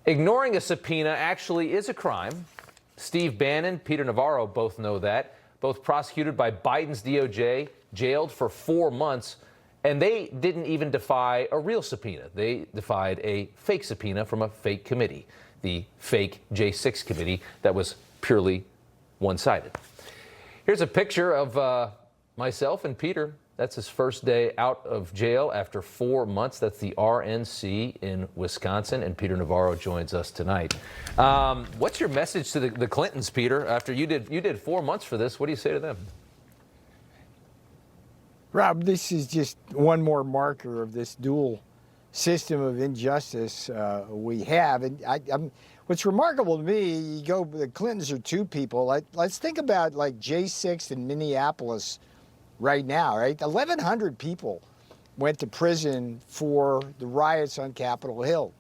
Ignoring a subpoena actually is a crime. Steve Bannon, Peter Navarro both know that. Both prosecuted by Biden's DOJ, jailed for 4 months, and they didn't even defy a real subpoena. They defied a fake subpoena from a fake committee, the fake J6 committee that was purely one-sided. Here's a picture of myself and Peter. That's his first day out of jail after 4 months. That's the RNC in Wisconsin, and Peter Navarro joins us tonight. What's your message to the Clintons, Peter? After you did 4 months for this, what do you say to them? Rob, this is just one more marker of this dual system of injustice we have. And what's remarkable to me, the Clintons are two people. Let's think about like J6 in Minneapolis right now, right? 1,100 people went to prison for the riots on Capitol Hill.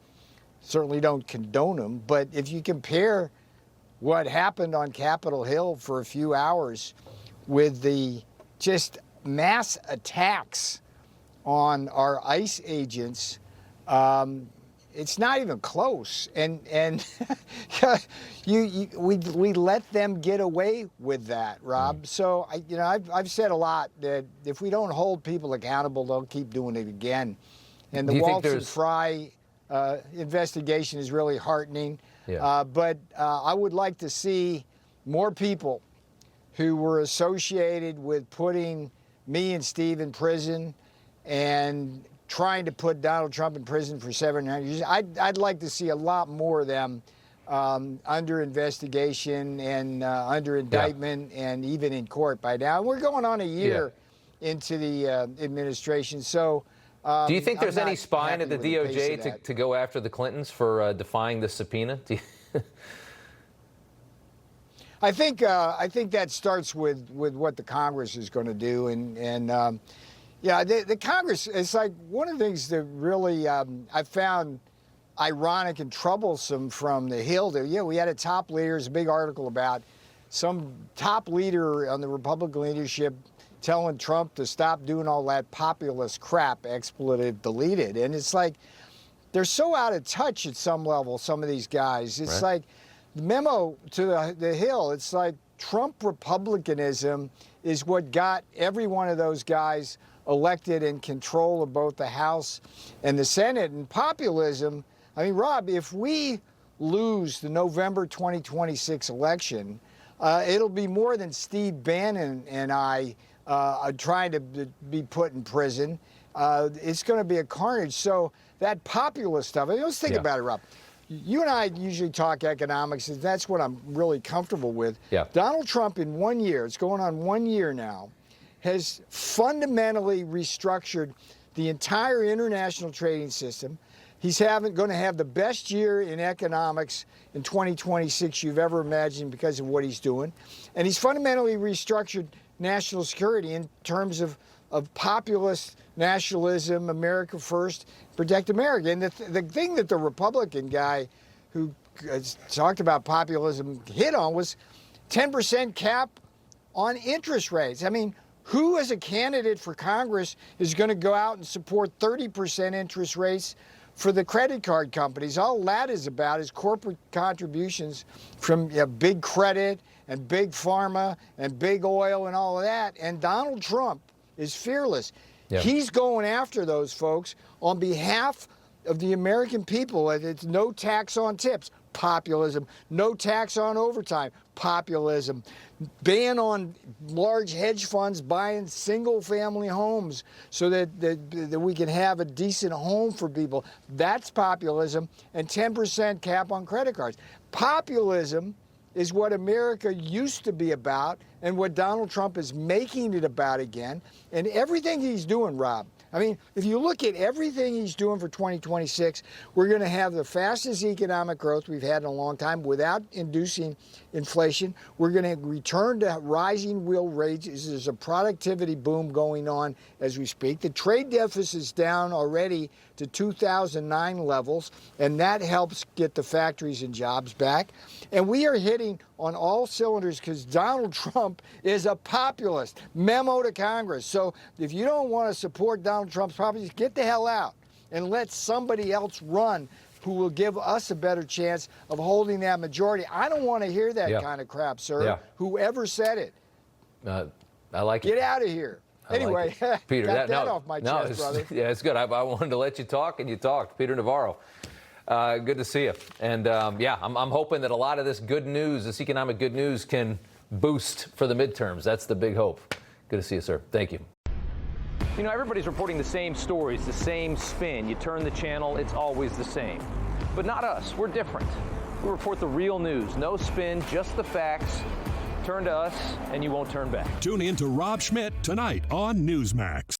Certainly don't condone them, but if you compare what happened on Capitol Hill for a few hours with the just mass attacks on our ICE agents, it's not even close. And we let them get away with that, Rob. So I've said a lot that if we don't hold people accountable, they'll keep doing it again. And the Waltz and Fry investigation is really heartening. Yeah. But I would like to see more people who were associated with putting me and Steve in prison and trying to put Donald Trump in prison for 700 years. I'd like to see a lot more of them under investigation and under indictment and even in court by now. We're going on a year into the administration. So do you think there's any spine at the DOJ to go after the Clintons for defying the subpoena? I think that starts with what the Congress is going to do, and the Congress. It's like one of the things that really I found ironic and troublesome from the Hill. We had a top leader. There's a big article about some top leader on the Republican leadership telling Trump to stop doing all that populist crap, expletive deleted, and it's like they're so out of touch at some level. Some of these guys. It's like the memo to the Hill. It's like Trump republicanism is what got every one of those guys elected in control of both the House and the Senate. And populism, I mean, Rob, if we lose the November 2026 election, it'll be more than Steve Bannon and I are trying to be put in prison. It's going to be a carnage. So that populist stuff, let's think about it, Rob. You and I usually talk economics, and that's what I'm really comfortable with. Yeah. Donald Trump in 1 year, it's going on 1 year now, has fundamentally restructured the entire international trading system. He's going to have the best year in economics in 2026 you've ever imagined because of what he's doing. And he's fundamentally restructured national security in terms of populist nationalism, America first, protect America. And the thing that the Republican guy who talked about populism hit on was 10% cap on interest rates. I mean, who as a candidate for Congress is going to go out and support 30% interest rates for the credit card companies? All that is about is corporate contributions from big credit and big pharma and big oil and all of that. And Donald Trump is fearless. Yeah. He's going after those folks on behalf of the American people. It's no tax on tips, populism. No tax on overtime, populism. Ban on large hedge funds buying single-family homes so that we can have a decent home for people. That's populism. And 10% cap on credit cards. Populism is what America used to be about and what Donald Trump is making it about again. And everything he's doing, Rob, I mean, if you look at everything he's doing for 2026, we're going to have the fastest economic growth we've had in a long time without inducing inflation. We're going to return to rising real wages. There's a productivity boom going on as we speak. The trade deficit is down already to 2009 levels, and that helps get the factories and jobs back. And we are hitting on all cylinders because Donald Trump is a populist. Memo to Congress. So if you don't want to support Donald Trump's policies, get the hell out and let somebody else run. who will give us a better chance of holding that majority. I don't want to hear that kind of crap, sir. Yeah. Whoever said it. I like it. Get out of here. Anyway, like Peter, got that off my chest, brother. Yeah, it's good. I wanted to let you talk, and you talked. Peter Navarro, good to see you. And yeah, I'm hoping that a lot of this good news, this economic good news, can boost for the midterms. That's the big hope. Good to see you, sir. Thank you. You know, everybody's reporting the same stories, the same spin. You turn the channel, it's always the same. But not us. We're different. We report the real news. No spin, just the facts. Turn to us, and you won't turn back. Tune in to Rob Schmitt tonight on Newsmax.